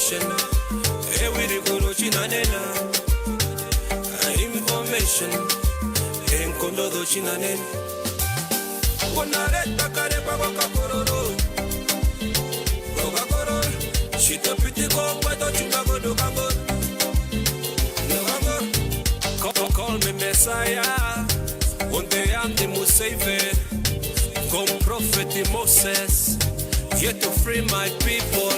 information. Hey, we the go to Chinanena. Information. Hey, Kondo do Chinanen. Wanareta karepa waka kororo. Roga kororo. Shita piti ko kweto chukago do kago. Call me Messiah. One day I'm the most savior. Come prophet Moses. Here to free my people.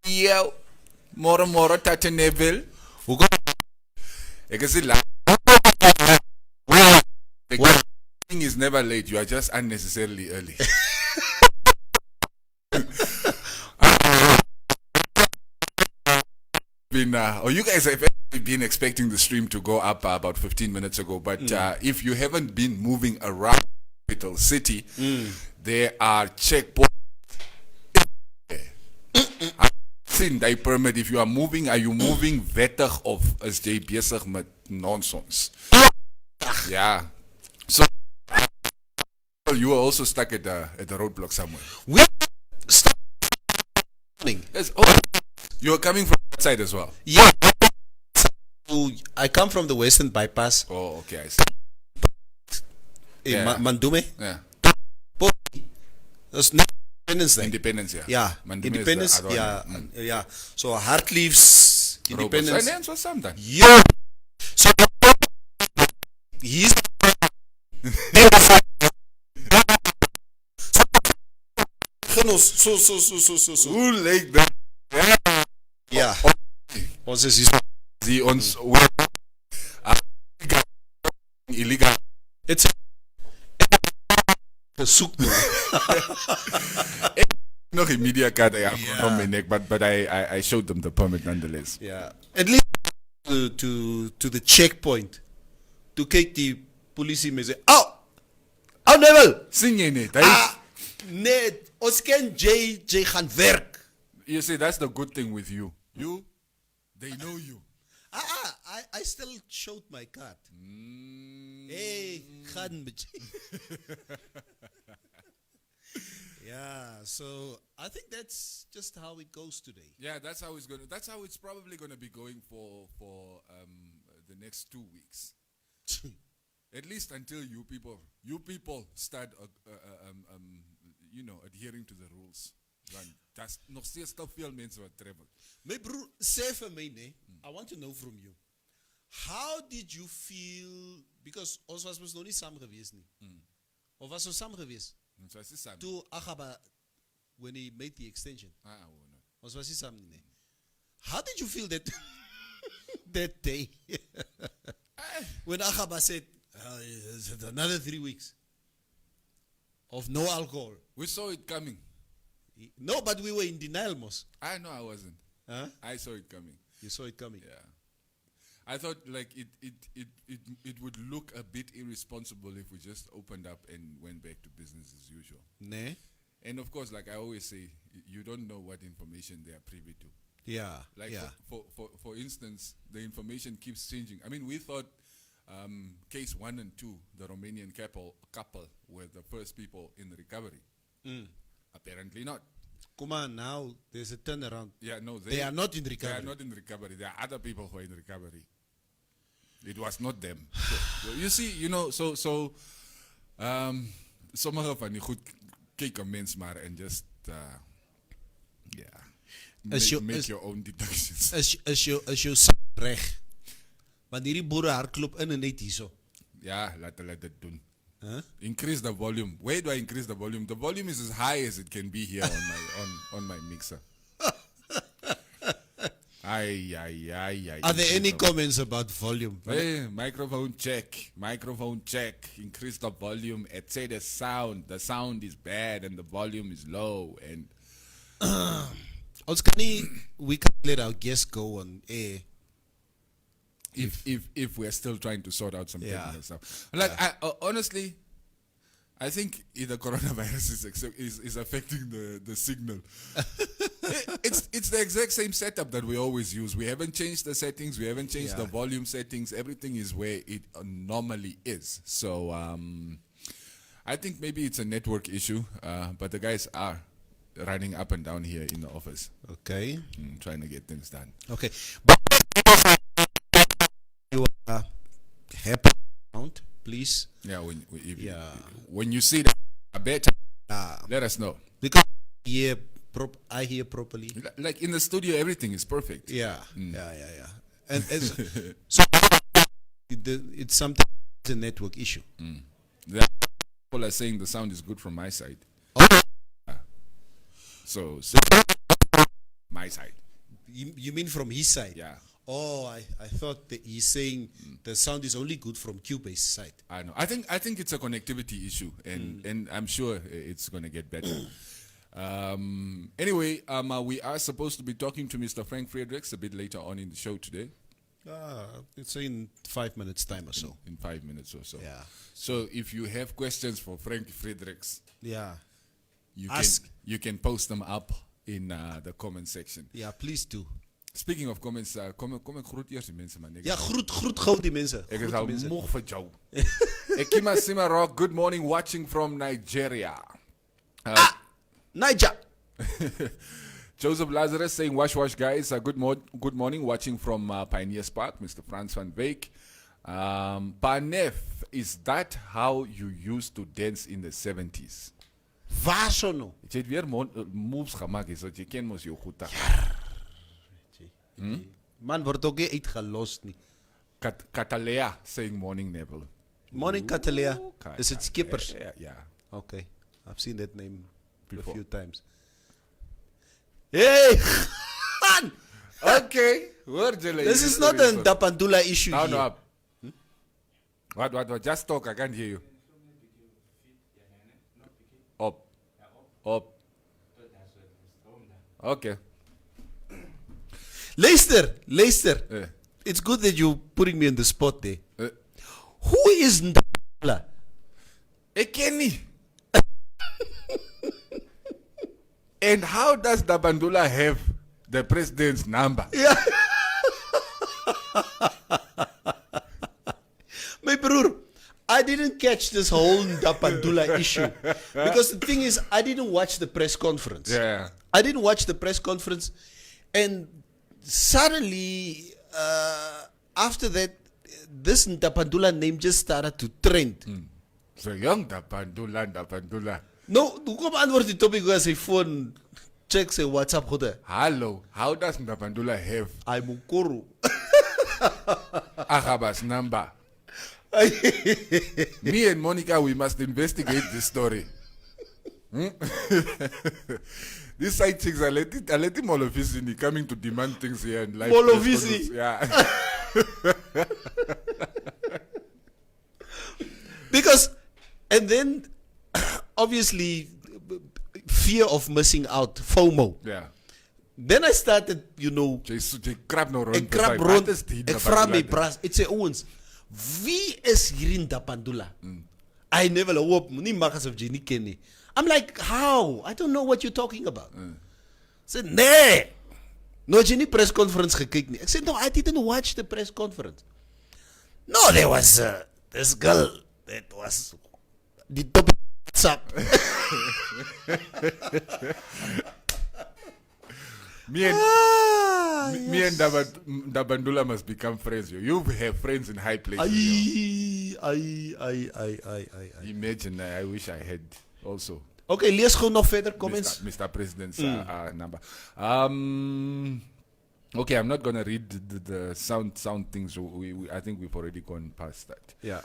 Yo, moro Tata Neville. I can see thing is never late. You are just unnecessarily early. You guys have been expecting the stream to go up about 15 minutes ago, but if you haven't been moving around capital city, there are checkpoints. They permit if you are moving, are you moving wettig of is jy besig met nonsense? Yeah. So you are also stuck at the roadblock somewhere. We stuck. Yes. Oh, you are coming from that side as well. Yeah. I come from the Western Bypass. Oh, okay. I see. In Mandume. Yeah. That's Independence Day. Independence, yeah. Yeah. Mandume Independence, yeah. Yeah. So Hart leaves Independence. And so something. Yeah. So he's so. Who like that? Yeah. Ons is die ons illegal. It's versoek nou. Nog een media card from my neck, but I showed them the permit nonetheless. Yeah. At least to the checkpoint. To kyk die polisie mense. Oh Neville, Sien jy net? Nee, ons ken J gaan werk. You see, that's the good thing with you. They know you. I still showed my card. Hey, gaan met Yeah, so I think that's just how it goes today. Yeah, that's how it's probably gonna be going for the next 2 weeks. At least until you people start adhering to the rules. Want that's nog steeds te veel mense wat travel. My broer, sê vir my nee, I want to know from you. How did you feel, because ons was nog nie saam gewees nie. Of was ons saam gewees? Ons was nie saam. Toe Agaba, when he made the extension. Ons was nie saam nie. How did you feel that that day? When Agaba said, another 3 weeks of no alcohol. We saw it coming. No, but we were in denial, Mos. I know I wasn't. Huh? I saw it coming. You saw it coming? Yeah. I thought like it would look a bit irresponsible if we just opened up and went back to business as usual. Nee. And of course, like I always say, you don't know what information they are privy to. Yeah. Like for instance, the information keeps changing. I mean, we thought case 1 and 2, the Romanian couple were the first people in recovery. Apparently not. Come on, now there's a turnaround. Yeah, no, they are not in recovery. They are not in recovery. There are other people who are in recovery. It was not them. So you see, so sommige van die goed kyk 'n mens maar en just make your own deductions. Is jou reg? Want hierdie boere hardloop in en net hierso. Ja, laat hulle dit doen. Huh? Increase the volume. Where do I increase the volume? The volume is as high as it can be here on my mixer. Are there any comments about volume? Hey, microphone check. Increase the volume. It say the sound is bad and the volume is low. And also, we can't let our guests go on air. If we're still trying to sort out some technical stuff. Honestly, I think the coronavirus is affecting the signal. It's the exact same setup that we always use. We haven't changed the settings. We haven't changed the volume settings. Everything is where it normally is. So I think maybe it's a network issue. But the guys are running up and down here in the office. Okay. Trying to get things done. Okay. But you are happy, please. Yeah, when you see that better, let us know. Because I hear properly. Like in the studio, everything is perfect. Yeah. And so it's something. It's a network issue. People are saying the sound is good from my side. So my side. You mean from his side? Yeah. Oh, I thought that he's saying the sound is only good from Cuba's side. I know. I think it's a connectivity issue, and I'm sure it's going to get better. Anyway, we are supposed to be talking to Mr. Frank Fredericks a bit later on in the show today. It's in 5 minutes time or so. In 5 minutes or so. Yeah. So if you have questions for Frankie Fredericks, you can post them up in the comment section. Yeah, please do. Speaking of comments, kom ek groet eers die mense man. Ja, groet gou die mense. Ek is al moeg vir jou. Ekima Simarok, good morning, watching from Nigeria. Niger. Joseph Lazarus saying, wash guys. Good morning, watching from Pioneer Park, Mr. Frans van Wyk. Panef, is that how you used to dance in the 70s? Waar so nou? Jy het weer moves gemaak, so jy ken mos jou goed. Man word ook nie uitgelos nie. Katalea saying morning Neville. Morning Katalea. Is it Skippers? Yeah. Okay. I've seen that name before. A few times. Hey! Okay. This is not a Dapandula issue here. No. What? Just talk. I can't hear you. Up. Okay. Luister. It's good that you're putting me on the spot there. Who is Ndapandula? Ek ken nie. And how does Ndapandula have the president's number? Yeah. My broer, I didn't catch this whole Ndapandula issue. Because the thing is, I didn't watch the press conference. Yeah. I didn't watch the press conference. And suddenly, after that, this Ndapandula name just started to trend. So young Ndapandula. No, kom antwoord die topic as sy phone check sy WhatsApp goede. Hello, how does Ndapandula have I'm Mukuru. Agaba's number? Me and Monica, we must investigate this story. These side chicks are letting Molovisi coming to demand things here in life. Molovisi? Yeah. Because, and then, obviously, fear of missing out, FOMO. Yeah. Then I started, Jy krap nou rond. Ek krap rond, ek vra my bras, ek sê ouens, wie is hier in Ndapandula? I never hoop, nie mag asof jy nie ken nie. I'm like, how? I don't know what you're talking about. I said, nee. No, jy nie press conference gekyk nie. Ek said, no, I didn't watch the press conference. No, there was this girl that was the top WhatsApp. Me and Ndapandula must become friends. You have friends in high places. Imagine, I wish I had also. Okay, lees gewoon nog verder comments. Mr. President's number. Okay, I'm not going to read the sound things. I think we've already gone past that. Yeah.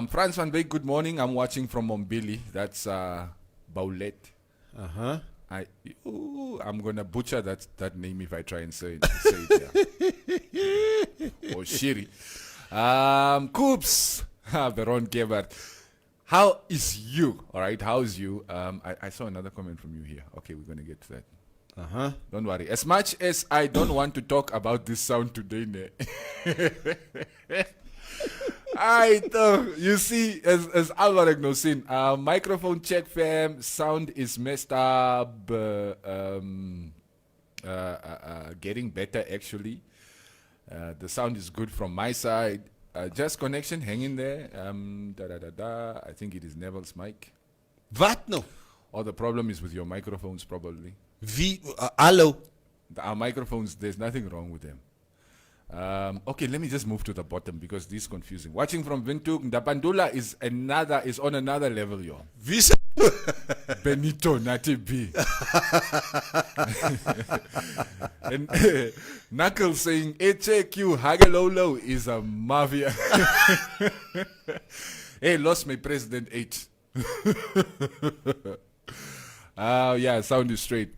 Frans van Wyk, good morning. I'm watching from Mombili. That's Baulet. Uh-huh. I'm gonna butcher that name if I try and say it. Yeah. Oh, Shiri. Coops. Veron Gebert. How is you? All right. How's you? I saw another comment from you here. Okay, we're gonna get to that. Don't worry. As much as I don't want to talk about this sound today, you see, as Alvarez no sin, microphone check, fam. Sound is messed up. Getting better actually. The sound is good from my side. Just connection, hang in there. I think it is Neville's mic. What no? Or the problem is with your microphones, probably. Hallo. Our microphones, there's nothing wrong with them. Okay, let me just move to the bottom because this is confusing. Watching from Windhoek, Ndapandula is on another level, yo. Visa. Benito Nati B. And Knuckles saying HAQ Hagelolo is a mafia. Hey, lost my president 8. Yeah, sound is straight.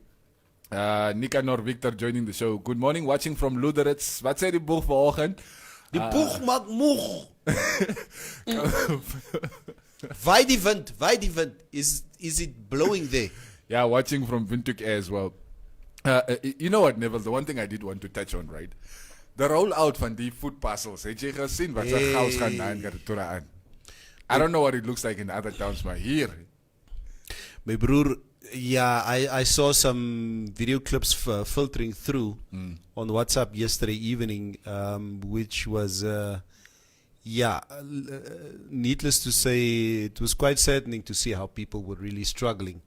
Nicanor Victor joining the show. Good morning, watching from Luderitz. Wat sê die boeg vanoggend? Die boeg maak moeg. Why die wind? Is it blowing there? Yeah, watching from Windhoek as well. You know what, Neville, the one thing I did want to touch on, right? The rollout van die food parcels. Het jy gesien wat se chaos gaan na in Katola aan? I don't know what it looks like in other towns, maar hier. My broer, yeah, I saw some video clips filtering through on WhatsApp yesterday evening, which was, needless to say, it was quite saddening to see how people were really struggling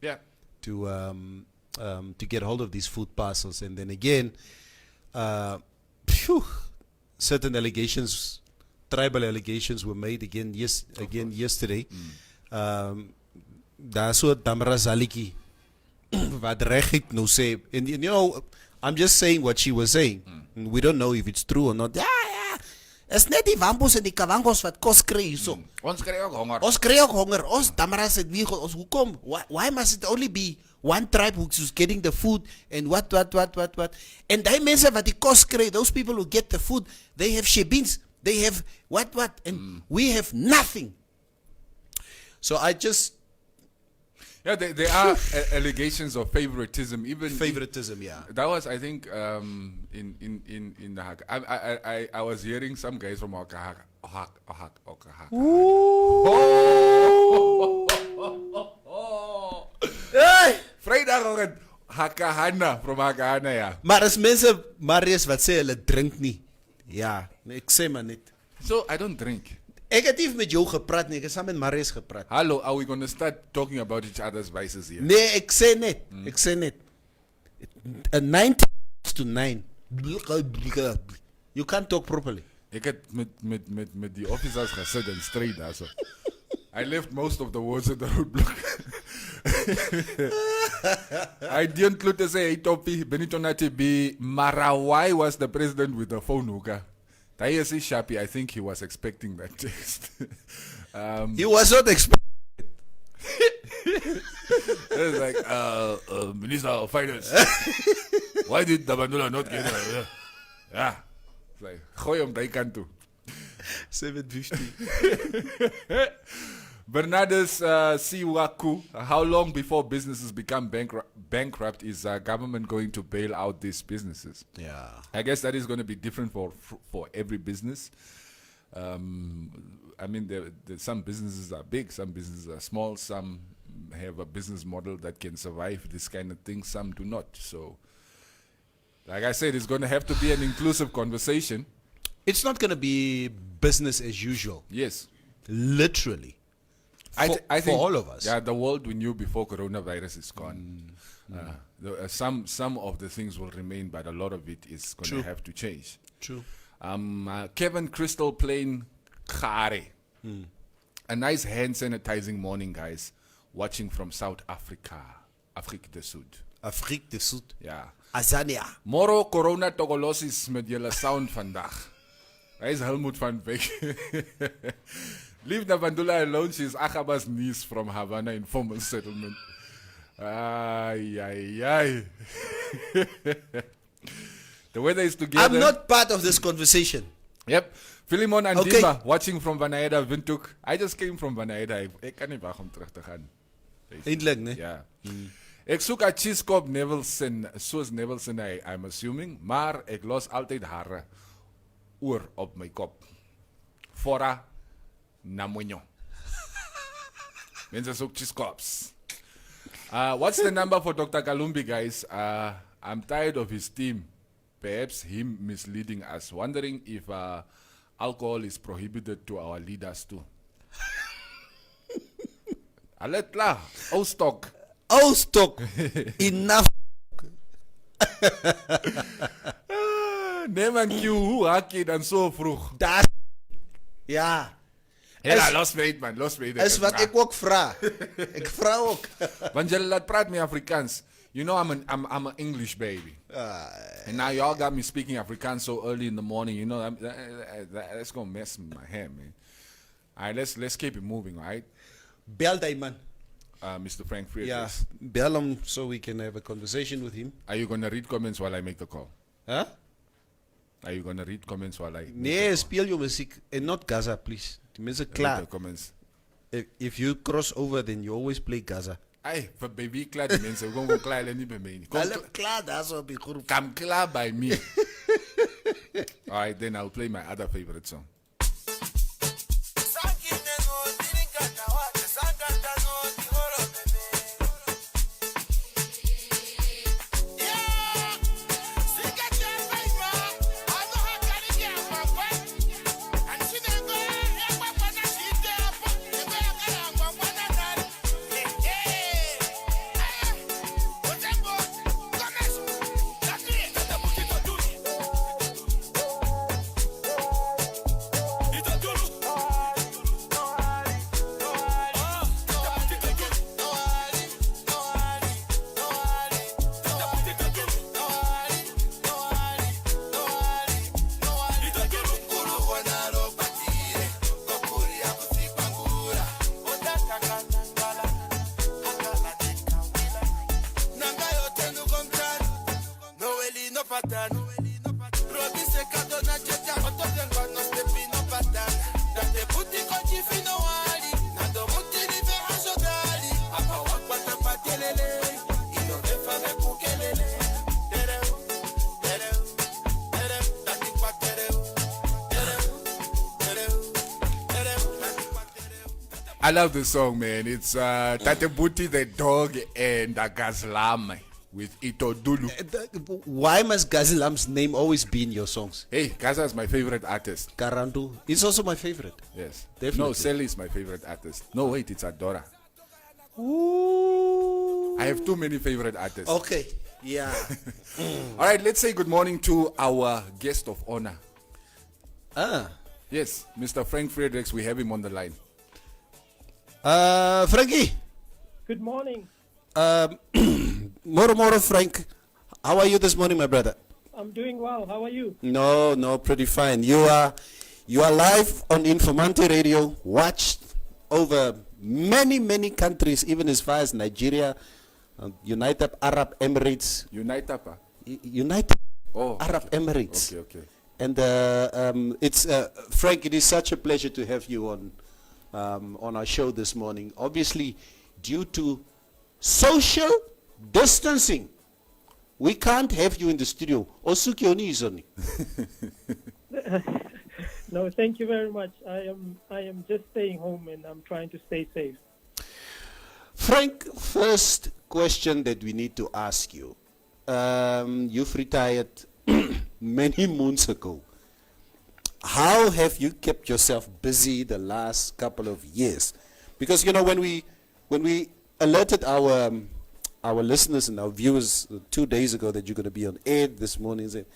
to get hold of these food parcels. And then again, certain allegations, tribal allegations were made again yesterday. Daar so Damra Zaliki wat reg nou sê, and you know, I'm just saying what she was saying. We don't know if it's true or not. Ja. Is net die wambos en die kawangos wat kos kry so. Ons kry ook honger. Ons Damra sê wie ons hoekom? Why must it only be one tribe who's getting the food and what? And die mense wat die kos kry, those people who get the food, they have shebins, they have what, and we have nothing. So I just. Yeah, there are allegations of favoritism. Yeah. That was, I think, in the Haka. I was hearing some guys from Okahaka. Hey! Vrydag Hakahana from Hakahana, ja. Maar as mense Marius wat sê hulle drink nie. Ja, ek sê maar net. So I don't drink. Ek het nie met jou gepraat nie, ek het saam met Marius gepraat. Hallo, are we going to start talking about each other's vices here? Nee, ek sê net. 9 to 9. You can't talk properly. Ek het met die officers gesit en stryd daar so. I left most of the words at the roadblock. I didn't include to say, hey Topi, Benito Nati B, Mara, why was the president with the phone hooker? Tayesi Shapi, I think he was expecting that text. He was not expecting It's like, Minister of Finance, why did the Bandula not get it? Yeah. It's like, gooi hom die kant toe. 750. Bernardus Siwaku, how long before businesses become bankrupt is government going to bail out these businesses? Yeah. I guess that is going to be different for every business. I mean, some businesses are big, some businesses are small, some have a business model that can survive this kind of thing, some do not. So, like I said, it's going to have to be an inclusive conversation. It's not going to be business as usual. Yes. Literally. I think for all of us. Yeah, the world we knew before coronavirus is gone. Some of the things will remain, but a lot of it is going to have to change. True. Kevin Crystal Plain Khare. A nice hand sanitizing morning, guys. Watching from South Africa. Afrique du Sud. Afrique du Sud. Ja. Azania. Moro corona togolosis met julle sound vandag. Hy is Helmut van Beek. Leave Nabandula alone, she's Akhaba's niece from Havana Informal Settlement. Ay, ay, ay. The weather is together. I'm not part of this conversation. Yep. Philemon and Okay. Dimba watching from Vanaeda, Windhoek. I just came from Vanaeda. Ik kan nie wag om terug te gaan. Eindelijk, nee. Ja. Ek soek 'n cheeskop Nevilleson, soos Nevilleson I'm assuming, maar ek los altyd hare oor op my kop. Fora na moño. Mense soek cheeskops. What's the number for Dr. Kalumbi, guys? I'm tired of his team. Perhaps him misleading us. Wondering if alcohol is prohibited to our leaders too. Aletla, ou stock. Oh, stock. Enough. Neem en Q, hoe haak je dan zo vroeg? Dat. Ja. Ja, los me uit, man, los me uit. Is wat ik ook vraag. Ik vraag ook. Want jullie laat praat met Afrikaans. You know I'm an English baby. And now y'all got me speaking Afrikaans so early in the morning. You know, that's gonna mess with my head, man. All right, let's keep it moving, all right? Bel die man. Mr. Frank Fredericks. Yeah, bel him so we can have a conversation with him. Are you gonna read comments while I make the call? Huh? Are you gonna read comments while I make Nee, the call? speel je muziek. And not Gaza, please. Die mensen Read klaar. the comments. If you cross over, then you always play Gaza. Hey, vir baby klaar die mense, we gaan klaar hulle nie by my nie. Hulle klaar daar zo op die groep. Come klaar by me. Alright, then I'll play my other favorite song. I love the song, man. It's Tate Buti the dog and Gazlam with Ito Dulu. Why must Gazilam's name always be in your songs? Hey, Gaza is my favorite artist. Karandu is also my favorite. Yes. Definitely. No, Sally is my favorite artist. No, wait, it's Adora. Ooh. I have too many favorite artists. Okay. Yeah. All right, let's say good morning to our guest of honor. Yes, Mr. Frank Fredericks, we have him on the line. Frankie. Good morning. Moro Frank. How are you this morning, my brother? I'm doing well. How are you? No, pretty fine. You are live on Informante Radio, watched over many countries, even as far as Nigeria, United Arab Emirates. United Arab Emirates. Okay. And it's Frank. It is such a pleasure to have you on our show this morning. Obviously, due to social distancing, we can't have you in the studio. No, thank you very much. I am just staying home and I'm trying to stay safe. Frank, first question that we need to ask you. You've retired many months ago. How have you kept yourself busy the last couple of years? Because when we alerted our listeners and our viewers 2 days ago that you're going to be on air this morning, said,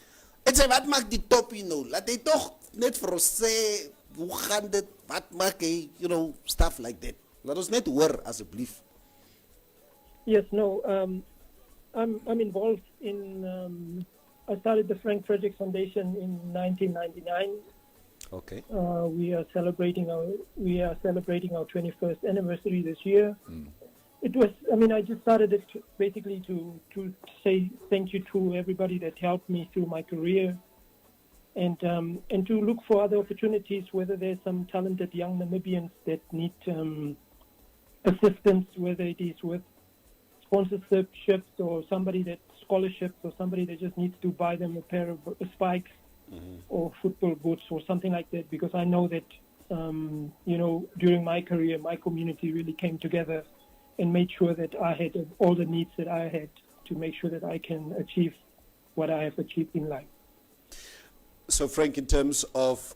"It's a wat maak die top, laat hy toch net vir ons sê hoe gaan dit, wat maak hy, stuff like that. Laat ons net hoor asseblief." Yes, no, I'm involved in. I started the Frank Fredericks Foundation in 1999. Okay. We are celebrating our 21st anniversary this year, It was, I mean, I just started it basically to say thank you to everybody that helped me through my career, and to look for other opportunities, whether there's some talented young Namibians that need assistance, whether it is with sponsorships or somebody that scholarships or somebody that just needs to buy them a pair of spikes or football boots or something like that, because I know that, during my career, my community really came together and made sure that I had all the needs that I had to make sure that I can achieve what I have achieved in life. So, Frank, in terms of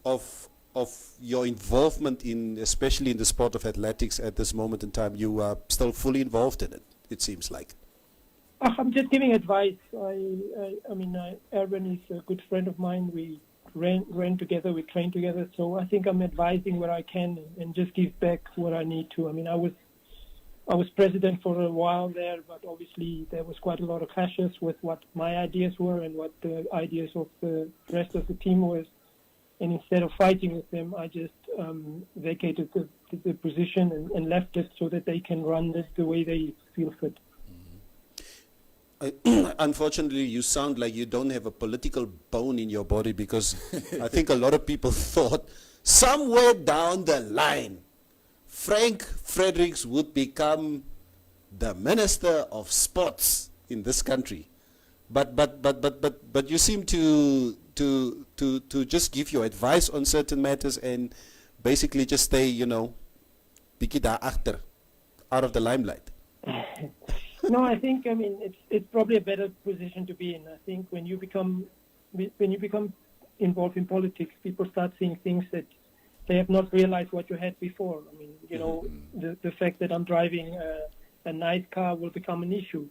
your involvement in, especially in the sport of athletics at this moment in time, you are still fully involved in it, it seems like. I'm just giving advice. I mean, Erwin is a good friend of mine. We ran together, we trained together. So I think I'm advising where I can and just give back what I need to. I mean, I was president for a while there, but obviously there was quite a lot of clashes with what my ideas were and what the ideas of the rest of the team was. And instead of fighting with them, I just vacated the position and left it so that they can run this the way they feel fit. Unfortunately, you sound like you don't have a political bone in your body, because I think a lot of people thought somewhere down the line, Frank Fredericks would become the Minister of Sports in this country. But you seem to just give your advice on certain matters and basically just stay, bietjie daar agter, out of the limelight. No, I think, I mean, it's probably a better position to be in. I think when you become involved in politics, people start seeing things that they have not realized what you had before. I mean, the fact that I'm driving a nice car will become an issue.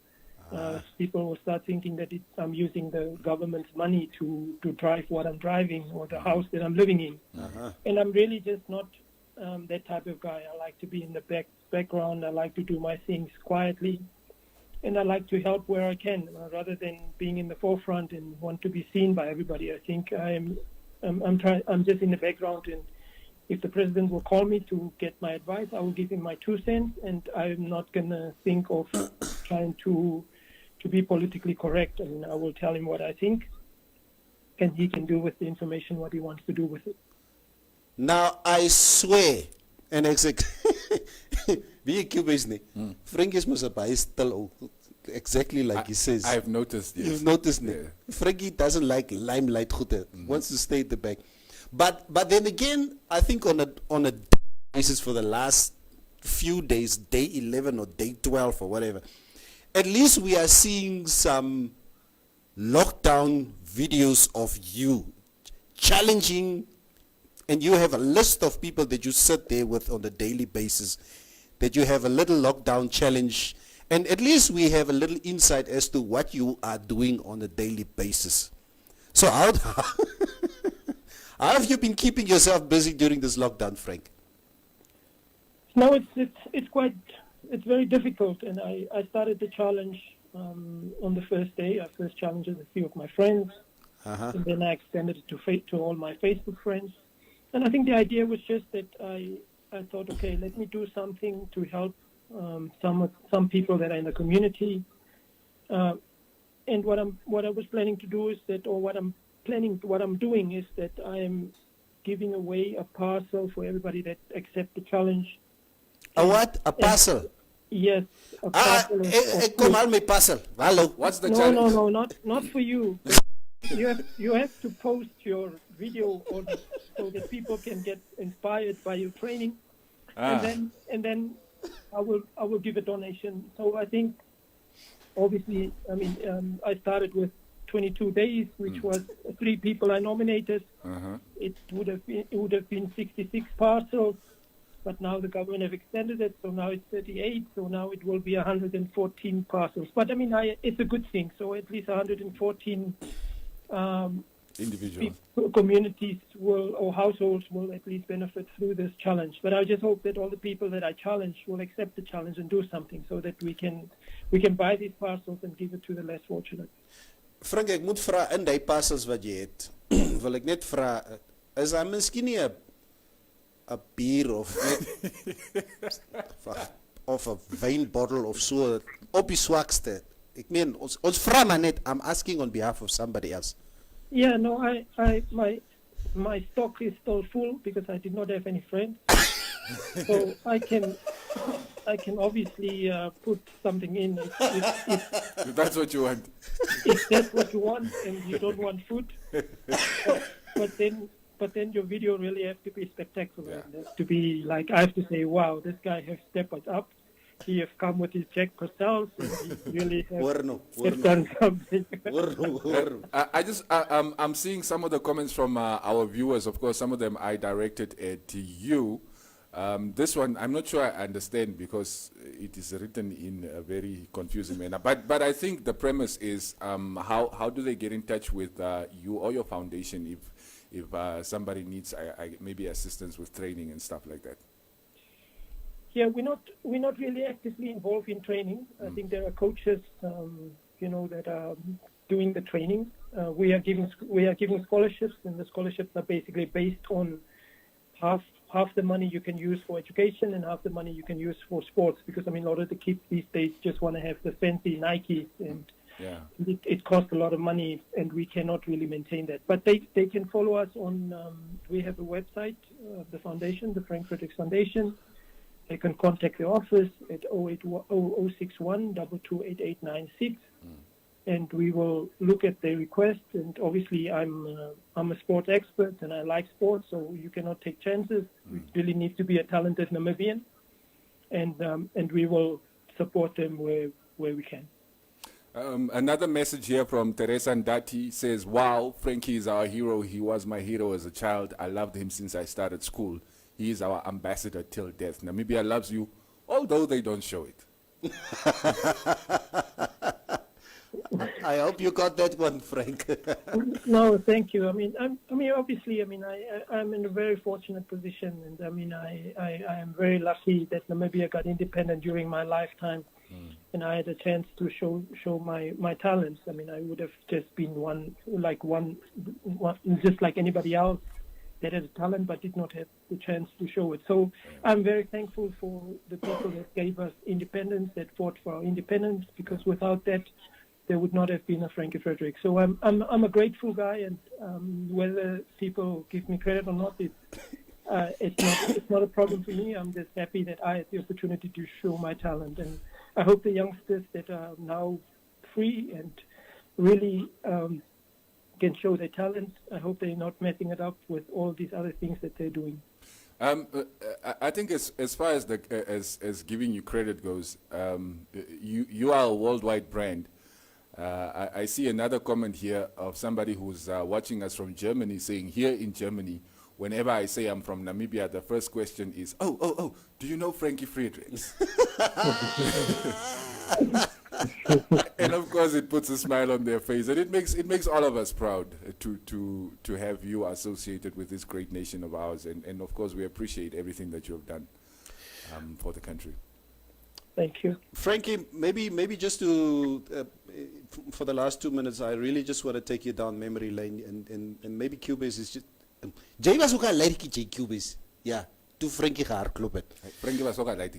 People will start thinking that I'm using the government's money to drive what I'm driving or the house that I'm living in. And I'm really just not that type of guy. I like to be in the background. I like to do my things quietly. And I like to help where I can, rather than being in the forefront and want to be seen by everybody. I think I'm just in the background, and if the president will call me to get my advice, I will give him my 2 cents, and I'm not going to think of trying to be politically correct. I mean, I will tell him what I think, and he can do with the information what he wants to do with it. Now, I swear, and Frank is mos baie stil, exactly like he says. I've noticed, yes. You've noticed, yeah. Frankie doesn't like limelight, wants to stay at the back. But then again, I think on a basis for the last few days, day 11 or day 12 or whatever, at least we are seeing some lockdown videos of you challenging, and you have a list of people that you sit there with on a daily basis, that you have a little lockdown challenge, and at least we have a little insight as to what you are doing on a daily basis. So how have you been keeping yourself busy during this lockdown, Frank? No, it's very difficult, and I started the challenge on the first day. I first challenged a few of my friends, and then I extended it to all my Facebook friends. And I think the idea was just that I thought, okay, let me do something to help some people that are in the community. And what I was planning to do is that, or what I'm doing is that I am giving away a parcel for everybody that accept the challenge. A what? A parcel? Yes. A parcel. Come on, my parcel. Hello. What's the challenge? No, not for you. You have to post your video so that people can get inspired by your training, and then I will give a donation. So I think, obviously, I mean, I started with 22 days, which was 3 people I nominated. It would have been 66 parcels, but now the government have extended it, so now it's 38. So now it will be 114 parcels. But I mean, it's a good thing. So at least 114. Individuals, communities or households will at least benefit through this challenge. But I just hope that all the people that I challenge will accept the challenge and do something, so that we can buy these parcels and give it to the less fortunate. Frank, ek moet vra in die parcels wat jy het, wil ek net vra, is daar miskien nie 'n bier of of a wyn bottle of so op die swakste. Ek meen ons vra maar net, I'm asking on behalf of somebody else. Yeah, no, my stock is still full because I did not have any friends. So I can obviously put something in If that's what you want. if that's what you want and you don't want food. But then your video really has to be spectacular. Yeah. It has to be like, I have to say, wow, this guy has stepped up. He has come with his Jack Purcells and he really has done something. I'm seeing some of the comments from our viewers. Of course, some of them I directed at you. This one, I'm not sure I understand because it is written in a very confusing manner. But I think the premise is how do they get in touch with you or your foundation if somebody needs maybe assistance with training and stuff like that? Yeah, we're not really actively involved in training. I think there are coaches, that are doing the training. We are giving scholarships, and the scholarships are basically based on half the money you can use for education and half the money you can use for sports. Because a lot of the kids these days just want to have the fancy Nikes, and it costs a lot of money, and we cannot really maintain that. But they can follow us on. We have a website, the foundation, the Frank Fredericks Foundation. They can contact the office at 061 228896, and we will look at their request. And obviously, I'm a sports expert, and I like sports, so you cannot take chances. We really need to be a talented Namibian, and we will support them where we can. Another message here from Teresa Ndati says, wow, Frankie is our hero. He was my hero as a child. I loved him since I started school. He is our ambassador till death. Namibia loves you, although they don't show it. I hope you got that one, Frank. No, thank you. Obviously, I'm in a very fortunate position, and I am very lucky that Namibia got independent during my lifetime, and I had a chance to show my talents. I would have just been one just like anybody else that has talent but did not have the chance to show it. So I'm very thankful for the people that gave us independence, that fought for our independence, because without that, there would not have been a Frankie Fredericks. So I'm a grateful guy, and whether people give me credit or not, it's not a problem for me. I'm just happy that I had the opportunity to show my talent, and I hope the youngsters that are now free and really can show their talent. I hope they're not messing it up with all these other things that they're doing. I think as far as as giving you credit goes, you are a worldwide brand. I see another comment here of somebody who's watching us from Germany saying, here in Germany, whenever I say I'm from Namibia, the first question is, oh, do you know Frankie Fredericks? And of course, it puts a smile on their face, and it makes all of us proud to have you associated with this great nation of ours. And of course, we appreciate everything that you have done for the country. Thank you, Frankie. Maybe just to for the last 2 minutes, I really just want to take you down memory lane, and maybe Cubase is just. Jay was ook al like Jay Cubase, yeah. To Frankie gehardloop het. Frankie was ook al like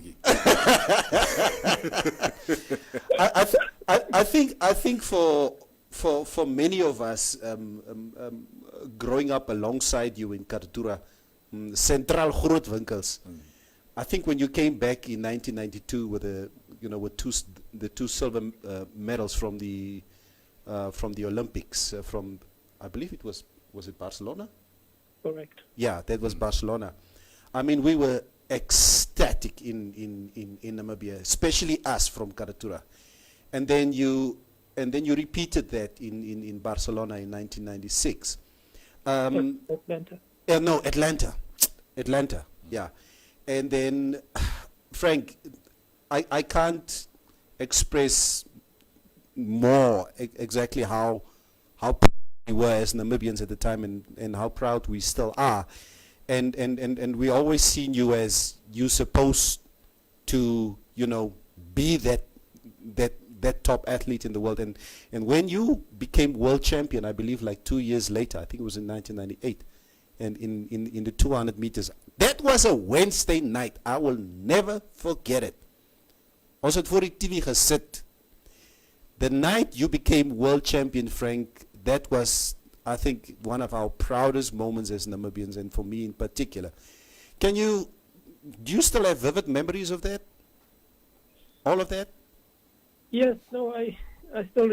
I think for many of us growing up alongside you in Kartura, Central Groot Winkels. I think when you came back in 1992 with the two silver medals from the Olympics from, I believe it was it Barcelona? correct. Yeah, that was Barcelona. We were ecstatic in Namibia, especially us from Karatura. And then you repeated that in Barcelona in 1996. Atlanta. No, Atlanta. Yeah. And then, Frank, I can't express more exactly how proud we were as Namibians at the time, and how proud we still are. And we always seen you as you supposed to, be that top athlete in the world. And when you became world champion, I believe like 2 years later, I think it was in 1998, and in the 200 meters, that was a Wednesday night. I will never forget it. Ons het voor die TV gesit. The night you became world champion, Frank, that was, I think, one of our proudest moments as Namibians, and for me in particular. Do you still have vivid memories of that? All of that? Yes, no, I still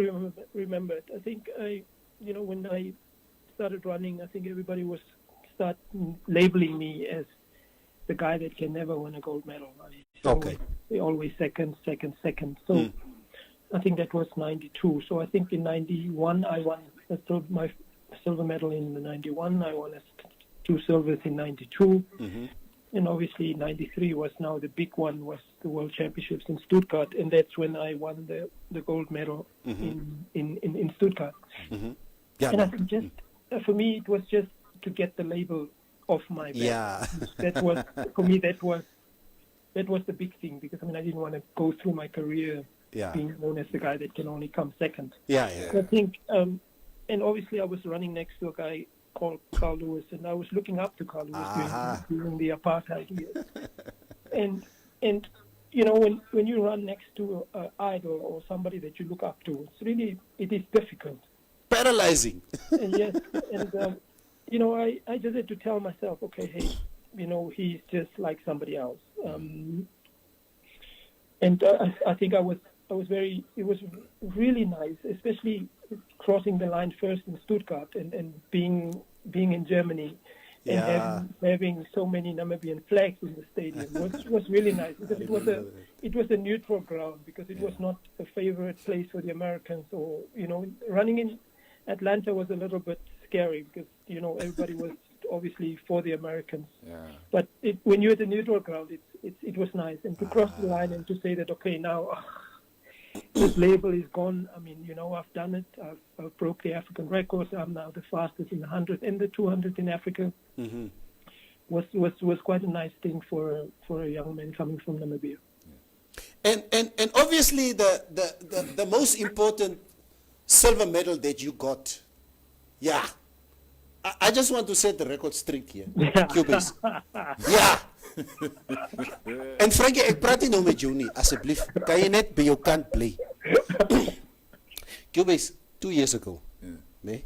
remember it. I think when I started running, I think everybody was start labeling me as the guy that can never win a gold medal. Okay. They always second. So I think that was 92. So I think in 91 I won my silver medal in the 91. I won 2 silvers in 92. Mm-hmm. And obviously 93 was now the big one, was the World Championships in Stuttgart, and that's when I won the gold medal in Stuttgart. Mm-hmm. Yeah. And I think just for me it was just to get the label off my back. Yeah. That was for me that was the big thing, because I didn't want to go through my career being known as the guy that can only come second. Yeah. I think and obviously I was running next to a guy called Carl Lewis, and I was looking up to Carl Lewis during the apartheid years. and when you run next to an idol or somebody that you look up to, it is difficult. Paralyzing. And yes, and I just had to tell myself, okay, hey, he's just like somebody else. And I think it was really nice, especially crossing the line first in Stuttgart and being in Germany and having so many Namibian flags in the stadium was really nice, because it was a neutral ground, because it was not a favorite place for the Americans, or running in Atlanta was a little bit scary, because everybody was obviously for the Americans. Yeah. But when you're at the neutral ground, it was nice, and to cross the line and to say that, okay, now this label is gone. I've done it. I've broke the African records. I'm now the fastest in the 100 and the 200 in Africa. Mm-hmm. Was quite a nice thing for a young man coming from Namibia. Yeah. And obviously the most important silver medal that you got. Yeah. I just want to set the record straight here. Cubase. Ja. En Frankie, ek praat nie nou met jou nie, asseblief. Kan jy net by jou kant bly? Cubase, 2 years ago, nee,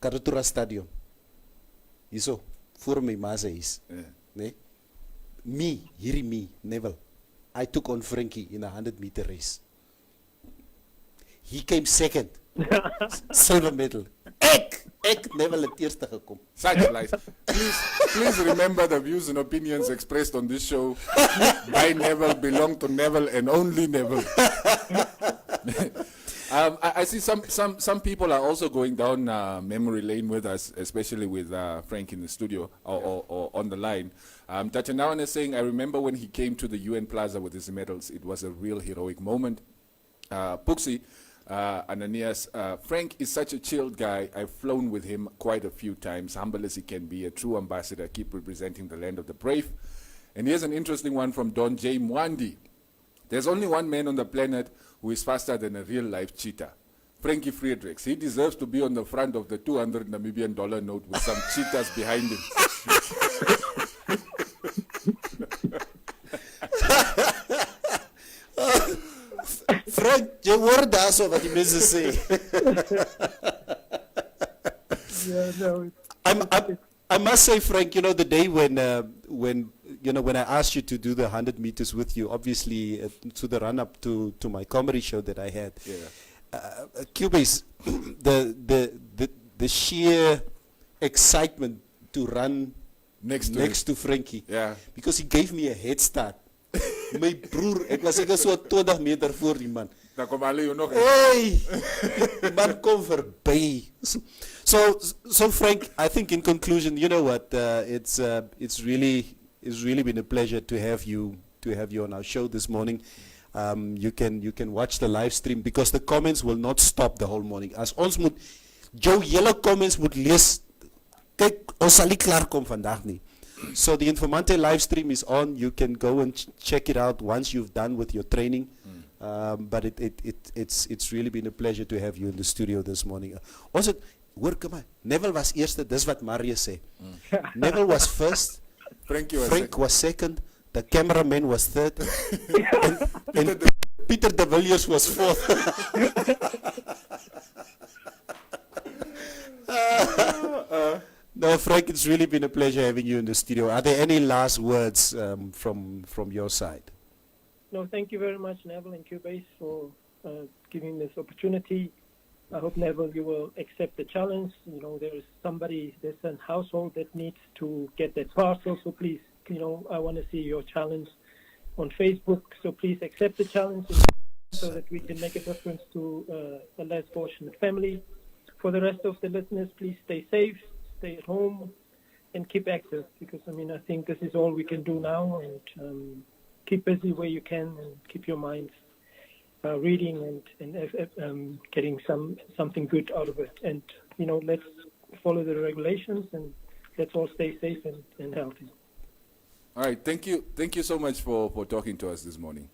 Karatura Stadium. Hierso, voor my ma se huis. Nee. Me, Neville. I took on Frankie in a 100-meter race. He came second. Silver medal. Ek Neville het eerste gekom. Such lies. Please remember the views and opinions expressed on this show by Neville belong to Neville and only Neville. I see some people are also going down memory lane with us, especially with Frank in the studio or on the line. Tachanawan is saying, I remember when he came to the UN Plaza with his medals, it was a real heroic moment. Puxi, Ananias, Frank is such a chilled guy. I've flown with him quite a few times. Humble as he can be, a true ambassador, keep representing the land of the brave. And here's an interesting one from Don J. Mwandi. There's only one man on the planet who is faster than a real-life cheetah. Frankie Fredericks. He deserves to be on the front of the 200 Namibian dollar note with some cheetahs behind him. Frank, jy hoor daarso wat die mense sê. I must say, Frank, the day when I asked you to do the 100 meters with you, obviously to the run-up to my comedy show that I had, Cubase, the sheer excitement to run next to Frankie, because he gave me a head start. My broer, ek was seker so 20 meter voor die man. Dan kom hulle jou nog. Hey! Die man kom verby. So Frank, I think in conclusion, you know what? It's really been a pleasure to have you on our show this morning. You can watch the live stream, because the comments will not stop the whole morning. As ons moet jou hele comments moet lees. Kyk, ons sal nie klaar kom vandag nie. So the Informante live stream is on. You can go and check it out once you've done with your training. But it's really been a pleasure to have you in the studio this morning. Also, hoor kom maar. Neville was eerste, dis wat Marius sê. Neville was first. Frank was second. The cameraman was third. and Peter de Villiers was fourth. No, Frank, it's really been a pleasure having you in the studio. Are there any last words from your side? No, thank you very much, Neville and Cubase, for giving this opportunity. I hope, Neville, you will accept the challenge. You know, there's a household that needs to get that parcel. So please, you know, I want to see your challenge on Facebook. So please accept the challenge so that we can make a difference to a less fortunate family. For the rest of the listeners, please stay safe, stay at home, and keep active. Because, I mean, I think this is all we can do now. And keep busy where you can and keep your minds reading and getting something good out of it. And, you know, let's follow the regulations and let's all stay safe and healthy. All right, thank you so much for talking to us this morning.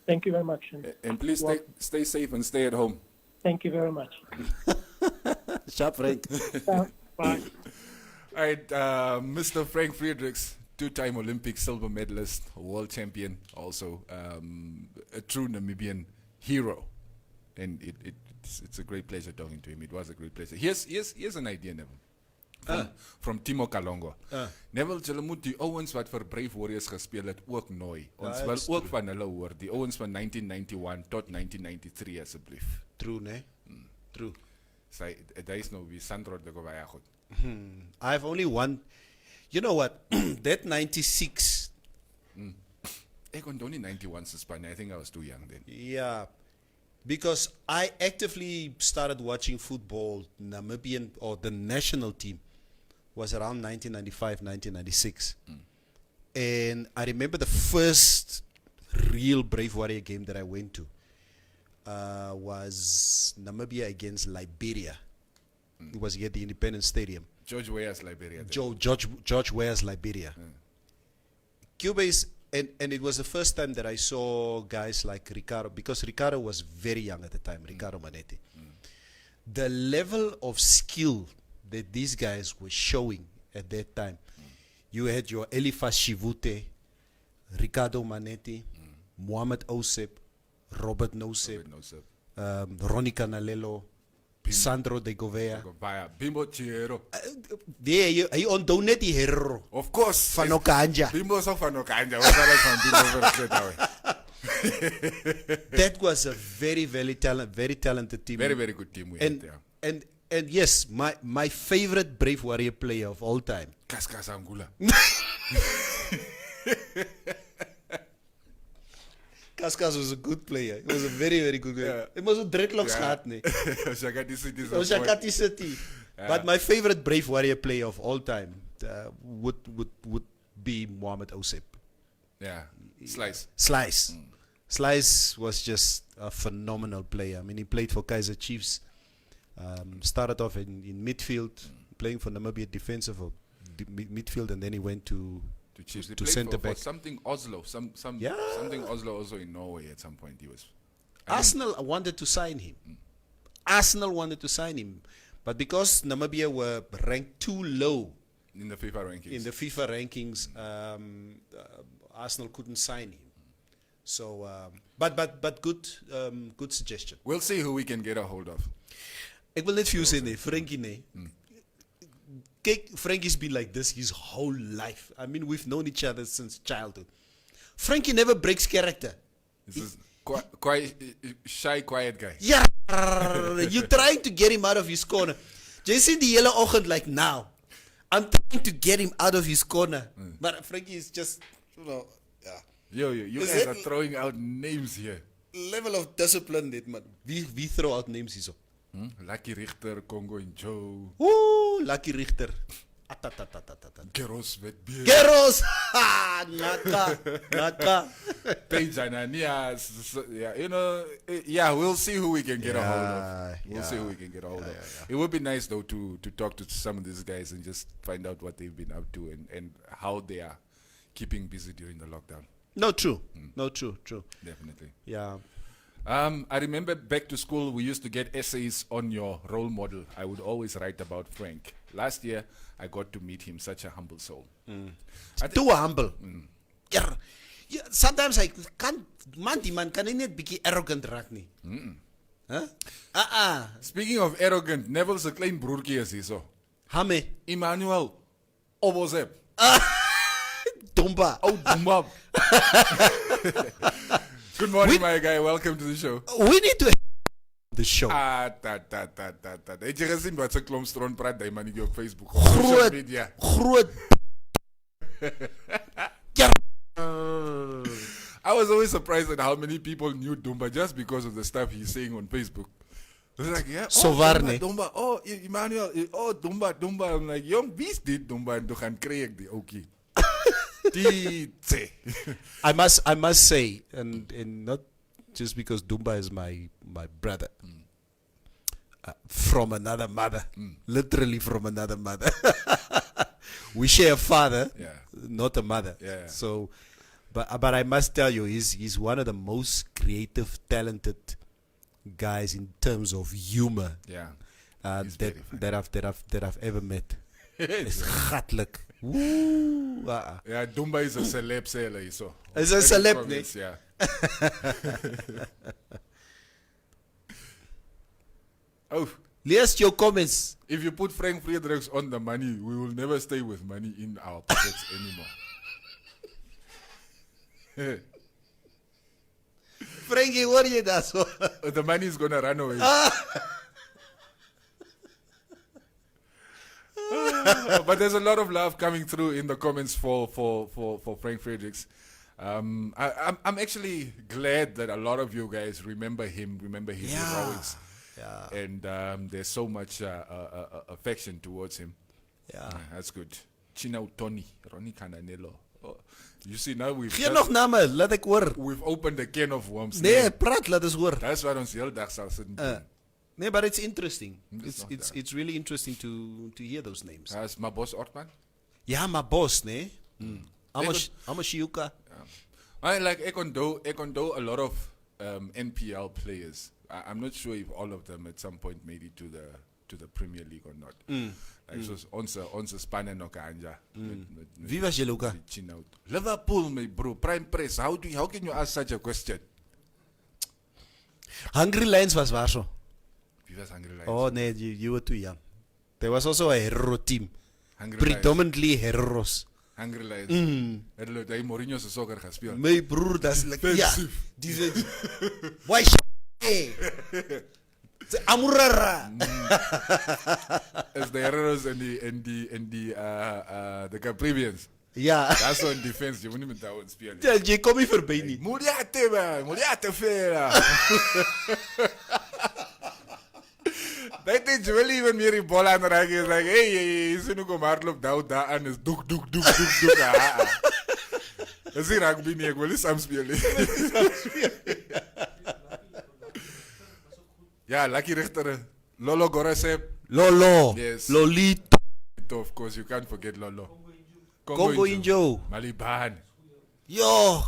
Thank you very much. And please stay safe and stay at home. Thank you very much. Sharp, Frank. Bye. All right, Mr. Frank Fredericks, two-time Olympic silver medalist, world champion, also a true Namibian hero. And it's a great pleasure talking to him. It was a great pleasure. Here's an idea, Neville. From Timo Kalongo. Neville, julle moet die ouens wat vir Brave Warriors gespeel het ook nooi. Ons wil ook van hulle hoor. Die ouens van 1991 tot 1993 asseblief. True, ne? True. Daar is nou wie Sandro de Govaya goed. I have only one. You know what? That 96. Ek onthou nie 91 se span. I think I was too young then. Yeah. Because I actively started watching football, Namibian, or the national team, was around 1995, 1996. And I remember the first real Brave Warrior game that I went to was Namibia against Liberia. It was here at the Independence Stadium. George Weah's Liberia. George Weah's Liberia. Cubase, and it was the first time that I saw guys like Ricardo, because Ricardo was very young at the time, Ricardo Manetti. The level of skill that these guys were showing at that time. You had your Elifas Shivute, Ricardo Manetti, Mohamed Osep, Robert Nosep, Ronnie Canalelo, Sandro de Govea. Bimbo Chiero. Hy onthou net die hero. Of course. Van Okanja. Bimbo is ook van Okanja. Ons sal van Bimbo vergeet. That was a very talented team. Very, very good team we had, yeah. And yes, my favorite Brave Warrior player of all time. Kaskas Angula. Kaskas was a good player. He was a very, very good player. He was a dreadlocks gehad, nee. Oshakati City. But my favorite Brave Warrior player of all time would be Mohamed Osep. Yeah, Slice. Slice was just a phenomenal player. I mean, he played for Kaizer Chiefs. Started off in midfield, playing for Namibia defensive midfield, and then he went to centre back. Something Oslo, something Oslo also in Norway at some point. He was. Arsenal wanted to sign him. Arsenal wanted to sign him, but because Namibia were ranked too low in the FIFA rankings, Arsenal couldn't sign him. So, but good suggestion. We'll see who we can get a hold of. Ek wil net vir jou sê nee, Frankie nee. Kyk, Frankie's been like this his whole life. I mean, we've known each other since childhood. Frankie never breaks character. This is quite shy, quiet guy. Yeah, you're trying to get him out of his corner. Jason die hele oggend like now. I'm trying to get him out of his corner. But Frankie is just, you know, yeah. You guys are throwing out names here. Level of discipline dit man. Wie throw out names hierso? Lucky Richter, Congo and Joe. Ooh, Lucky Richter. Geros met beer. Geros! Naka. Paige Ananias. Yeah, you know, we'll see who we can get a hold of. We'll see who we can get a hold of. It would be nice though to talk to some of these guys and just find out what they've been up to and how they are keeping busy during the lockdown. No, true. No, true. Definitely. Yeah. I remember back to school, we used to get essays on your role model. I would always write about Frank. Last year, I got to meet him, such a humble soul. Too humble. Yeah. Yeah, sometimes I can't. Die man kan nie net bietjie arrogant raak nie. Huh? Speaking of arrogant, Neville se klein broertjie is hierso. Hame. Emmanuel Obozep. Domba. Oh, Dumba. Good morning, my guy. Welcome to the show. We need to the show. Ta. Het jy gesien wat se klomp stront praat daai man op Facebook op social media? Groot. I was always surprised at how many people knew Dumba just because of the stuff he's saying on Facebook. It was like, yeah, So warne. Dumba, oh, Emmanuel, oh, Dumba. I'm like, jong, wie is dit Dumba? En toen gaan krijg ik die ook. I must say, and not just because Dumba is my brother, from another mother, literally from another mother. We share a father, not a mother. Yeah. So, but I must tell you, he's one of the most creative, talented guys in terms of humor. Yeah. That I've ever met. It's gatlik. Woo. Ja, Dumba is a celeb seller so. Is a celeb, nee? Yeah. Oh, Lees your comments. if you put Frank Fredericks on the money, we will never stay with money in our pockets anymore. Frankie, hoor jy daar so? The money is gonna run away. But there's a lot of love coming through in the comments for Frank Fredericks. I'm actually glad that a lot of you guys remember his heroics. Yeah. And there's so much affection towards him. Yeah. That's good. Chino Tony, Ronnie Cananello. Oh, you see, now Geen nog name, laat ek hoor. we've opened a can of worms. Nee, praat, laat ons hoor. That's wat ons heel dag sal sit. Nee, but it's interesting. It's It's really interesting to hear those names. That's my boss Ortman. Ja, maar boss, nee. I'm a Shiuka. I like Ekondo a lot of NPL players. I'm not sure if all of them at some point made it to the Premier League or not. Like so onze spanne nog anja. Wie was jy, Luka? Liverpool, my bro, prime press. How can you ask such a question? Hungry Lions was waar so. Wie was Hungry Lions? Oh nee, you were too young. There was also a hero team. Hungry Predominantly heroes. Hungry Lions. Het hy Mourinho se soccer gespeel. My broer, that's like ja. Diese Why Amurara. As the heroes and the Caprivians. Ja. That's on defense. Je moet niet met dat spelen. Jy kom nie verby nie. Muriate man, Muriate fera. Dat is wel even meer die bal aan raken. Is like, hey, ze nu kom hardloop daar aan is doek. Dat is rugby nie, ek wil nie saam speel nie. Ja, Lucky Richter, Lolo Gorasep. Lolo. Yes. Lolito. Of course, you can't forget Lolo. Congo Injo. Maliban. Yo.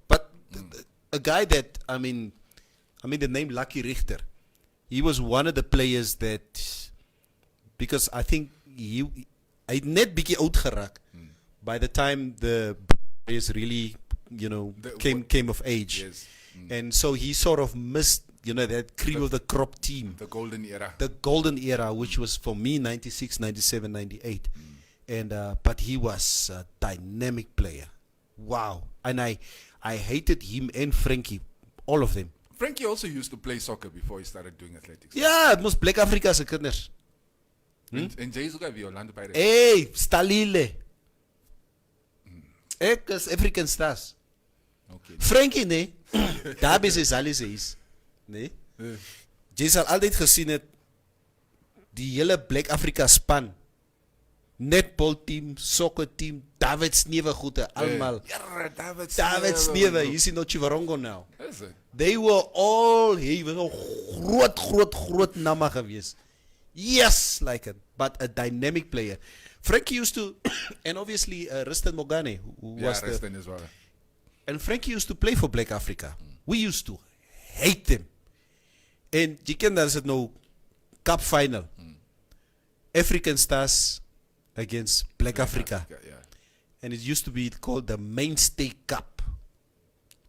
But a guy that, I mean the name Lucky Richter, he was one of the players that, because I think hy net bietjie oud geraak by the time the players really, came of age. Yes. And so he sort of missed, that cream of the crop team. The golden era. The golden era, which was for me 96, 97, 98. And but he was a dynamic player. Wow. And I hated him and Frankie, all of them. Frankie also used to play soccer before he started doing athletics. Ja, het moes Black Africa se kinders. En jy is ook by Orlando Pirates. Hey, Stalile. Ek is African Stars. Okay. Frankie, nee. Daar is alles is. Nee. Jy sal altyd gesien het die hele Black Africa span. Netball team, soccer team, David Snewe goede, almal. Ja, David Snewe, you see no Chivarongo now. Is it? They were all, he was groot name gewees. Yes, like it, but a dynamic player. Frankie used to, and obviously Riston Mogane, who was Riston as well. And Frankie used to play for Black Africa. We used to hate them. En jy ken dat is het nou cup final. African Stars against Black Africa. Yeah. And it used to be called the Mainstay Cup.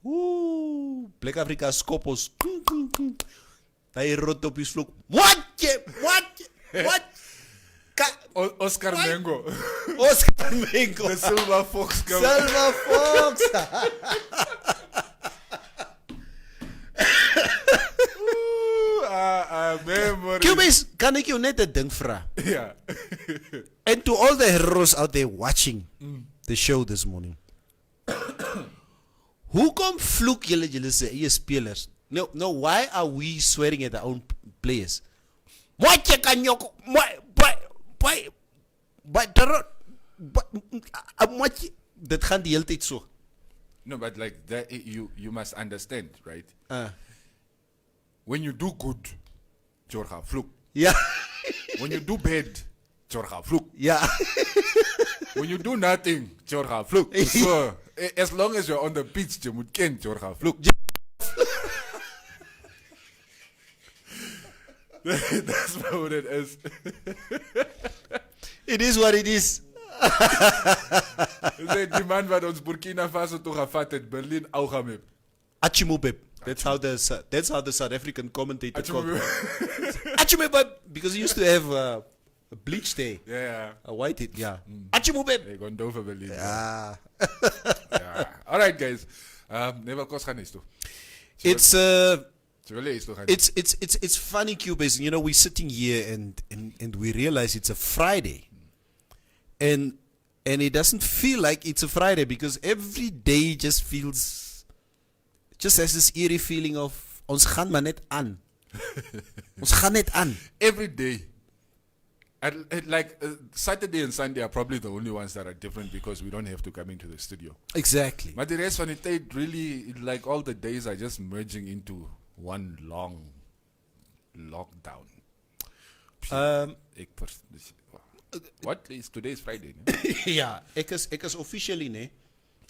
Ooh, Black Africa skopos. Hy rot op die vloek. What? Oscar Mengo. Oscar Mengo. The Silver Fox. Silver Fox. Memory. Cubase, kan ek jou net 'n ding vra? Ja. And to all the heroes out there watching the show this morning. Hoekom vloek julle se eie spelers? No, why are we swearing at our own players? Wat jy kan jou dit gaan die hele tyd so. No, but like that, you must understand, right? When you do good, Jorga vloek. Ja. When you do bad, Jorga vloek. Ja. When you do nothing, Jorga vloek. So, as long as you're on the pitch, you moet ken Jorga vloek. That's what it is. It is what it is. Die man wat ons Burkina Faso toe gevat het, Berlin Augameb. Achimubeb. That's how the South African commentator called it. Achimubeb, because he used to have a bleach there. Yeah. A white head, yeah. Achimubeb. They gone over Berlin. Yeah. Yeah. All right, guys. Never kos gaan is toe. It's It's funny, Cubase. You know, we're sitting here and we realize it's a Friday, and it doesn't feel like it's a Friday because every day just has this eerie feeling of ons gaan maar net aan. Ons gaan net aan. Every day. Saturday and Sunday are probably the only ones that are different because we don't have to come into the studio. Exactly. But the rest van die tyd, really, like all the days are just merging into one long lockdown. What is today's Friday? Ne? Ja, ek is officially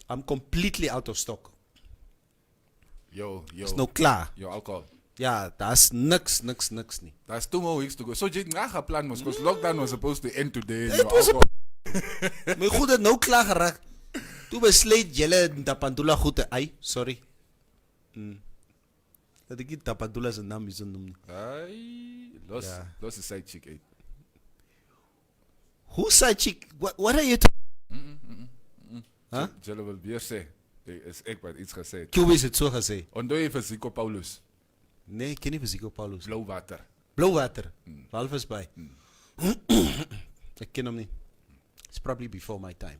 I'm completely out of stock. Yo. Is nou klaar. Yo, alcohol. Ja, daar's niks nie. There's 2 more weeks to go. So jy het plan mos, because lockdown was supposed to end today. It was my goed het nou klaar geraak. Toe besluit julle Tapantula goed ai, sorry. Dat ek nie Tapantula se naam is noem nie. Ai, los is side chick. Who side chick? What are you Huh? Julle wil weer sê, is ek wat iets gesê het. Cubase het so gesê. Onthou jy vir Zico Paulus? Nee, ken nie vir Zico Paulus. Blou water. Walvis by. Ek ken hom nie. It's probably before my time.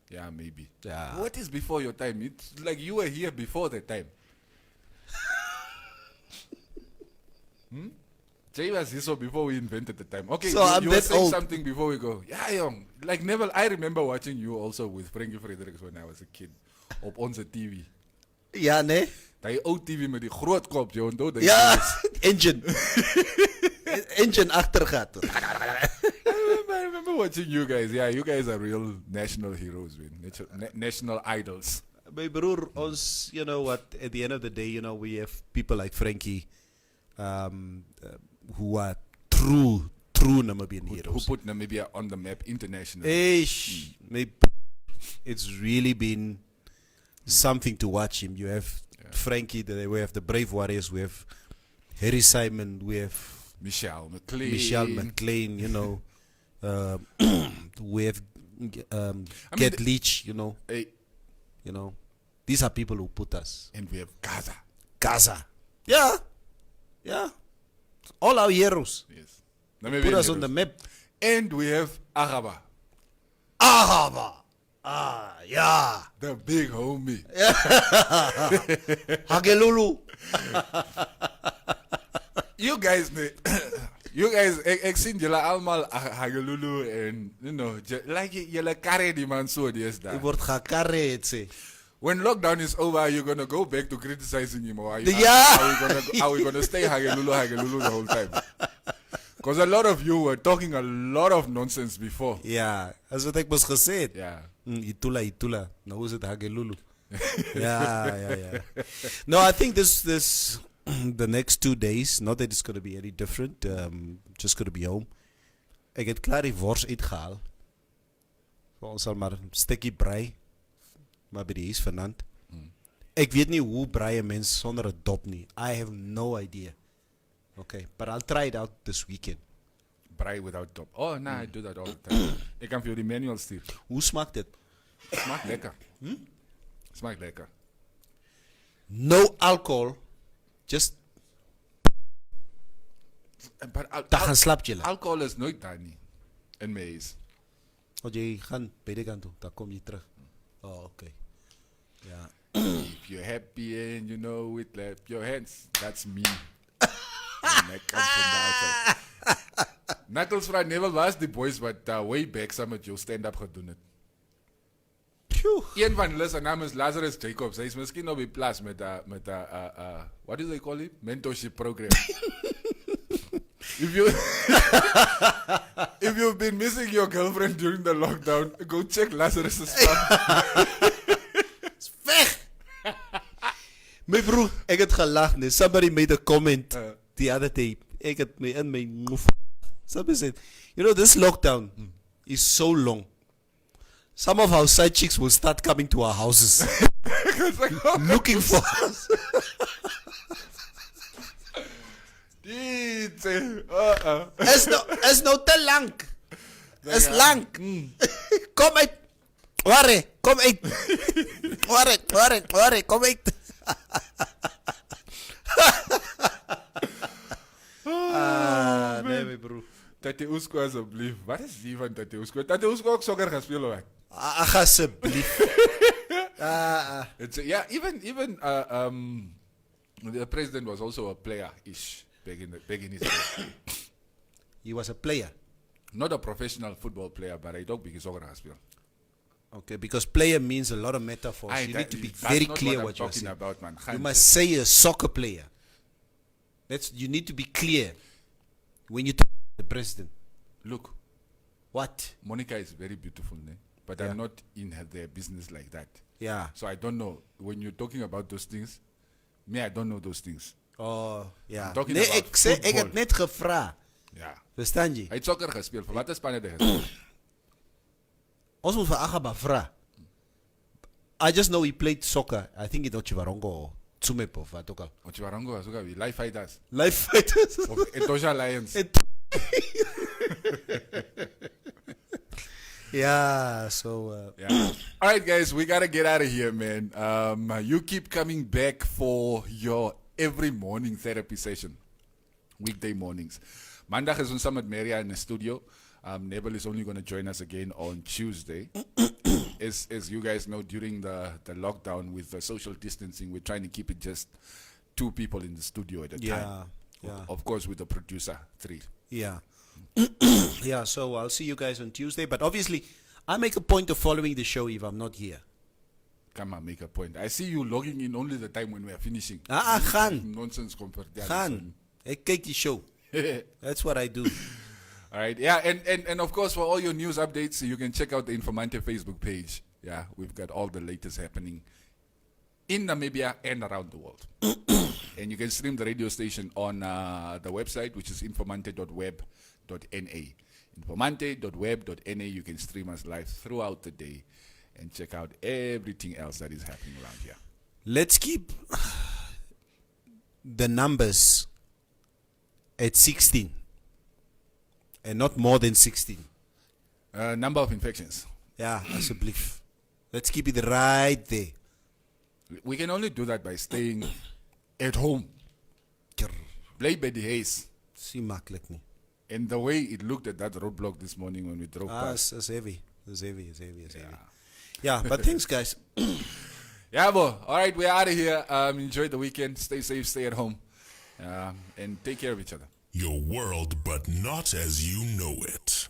Yeah, maybe. Yeah. What is before your time? It's like you were here before that time. Jay was here so before we invented the time. Okay, so you were saying old. something before we go. Yeah, young. Like Neville, I remember watching you also with Frankie Fredericks when I was a kid. Op onze TV. Ja, nee. Die ou TV met die groot kop, jy onthou dit? Ja, engine. Engine agtergat. I remember watching you guys. Yeah, you guys are real national heroes, man. National idols. My broer, ons, you know what, at the end of the day, you know, we have people like Frankie who are true Namibian heroes. Who put Namibia on the map internationally. It's really been something to watch him. You have Frankie, we have the Brave Warriors, we have Harry Simon, we have Michelle McLean, you know. We have Get Leach, you know. You know. These are people who put us. And we have Gaza. Yeah. All our heroes. Yes. Put us on the map. And we have Agaba. Ah, yeah. The big homie. Hagelulu. You guys, ek sien julle almal Hagelulu en, you know, like julle carry die man so deesdae. Hy word gekarre het sê. When lockdown is over, are you gonna go back to criticizing him, or are we gonna stay Hagelulu the whole time? Because a lot of you were talking a lot of nonsense before. Ja, as wat ek mos gesê het. Yeah. Itula. Nou is dit Hagelulu. Yeah. No, I think this the next 2 days, not that it's going to be any different, just going to be home. Ek het klaar die wors uitgehaal. So ons sal maar 'n stukkie brei maar by die huis vanaand. Ek weet nie hoe braai 'n mens sonder 'n dop nie. I have no idea. Okay, but I'll try it out this weekend. Braai without top. Oh, nah, I do that all the time. Ik kan voor die manual sturen. Hoe smaakt dit? Smaakt lekker. Smaakt lekker. No alcohol, just But dan gaan slap julle. alcohol is nooit daar nie. In my huis. Want jy gaan by die kant toe, dan kom jy terug. Oh, okay. Ja. If you're happy and you know it, clap your hands. That's me. And that comes from the outside. Knuckles vraag never was die boys wat way back saam met jou stand-up gedoen het. Phew. Een van hulle se naam is Lazarus Jacobs. Hy is miskien op die plaas met what do they call it? Mentorship program. If you've been missing your girlfriend during the lockdown, go check Lazarus' stuff. Weg! My broer, ek het gelag, nee. Somebody made a comment the other day. Ek het my in my move. Somebody said, you know, this lockdown is so long. Some of our side chicks will start coming to our houses looking for us. Is nou te lang. Is lang. Kom uit. Ware, kom uit. Ware, kom uit. Nee, my broer. Tate Usko asseblief. Wat is die van Tate Usko? Tate Usko ook sokker gespeel hoor. Ag asseblief. Yeah, even the president was also a player-ish back in his day. He was a player. Not a professional football player, but I don't think sokker gespeel. Okay, because player means a lot of metaphors. You need to be very clear what you're saying. About, man. You must say a soccer player. You need to be clear when you talk to the president. Look, what? Monica is very beautiful, but I'm not in their business like that. Yeah. So I don't know. When you're talking about those things, me, I don't know those things. Oh, yeah. I'm talking Nee, about ek sê ek football. het net gevra. Ja. Verstaan jy? Hy het sokker gespeel. Vir wat is span het hy gespeel? Ons moet vir Agaba vra. I just know he played soccer. I think in Ochivarongo or Tsumepo of wat ook al. Ochiwarongo was ook al wie. Life Fighters. Life Fighters. Of Etosha Lions. Yeah, so Yeah. All right, guys, we gotta get out of here, man. You keep coming back for your every morning therapy session, weekday mornings. Maandag is ons saam met Maria in the studio. Nebel is only going to join us again on Tuesday. As you guys know, during the lockdown with the social distancing, we're trying to keep it just 2 people in the studio at a time. Yeah. Of course, with the producer, 3. Yeah. Yeah, so I'll see you guys on Tuesday. But obviously, I make a point of following the show if I'm not here. Come on, make a point. I see you logging in only the time when we are finishing. Gaan. Nonsense comfort. Gaan. Ek kyk die show. That's what I do. All right. Yeah, and of course, for all your news updates, you can check out the Informante Facebook page. Yeah, we've got all the latest happening in Namibia and around the world. And you can stream the radio station on the website, which is informante.web.na. Informante.web.na. You can stream us live throughout the day and check out everything else that is happening around here. Let's keep the numbers at 16 and not more than 16. Number of infections. Yeah, asseblief. Let's keep it right there. We can only do that by staying at home. Play by the haze. See maklik nie. And the way it looked at that roadblock this morning when we drove past. It's heavy. It's heavy. Yeah, but thanks, guys. Yeah, boy. All right, we're out of here. Enjoy the weekend. Stay safe. Stay at home. And take care of each other. Your world, but not as you know it.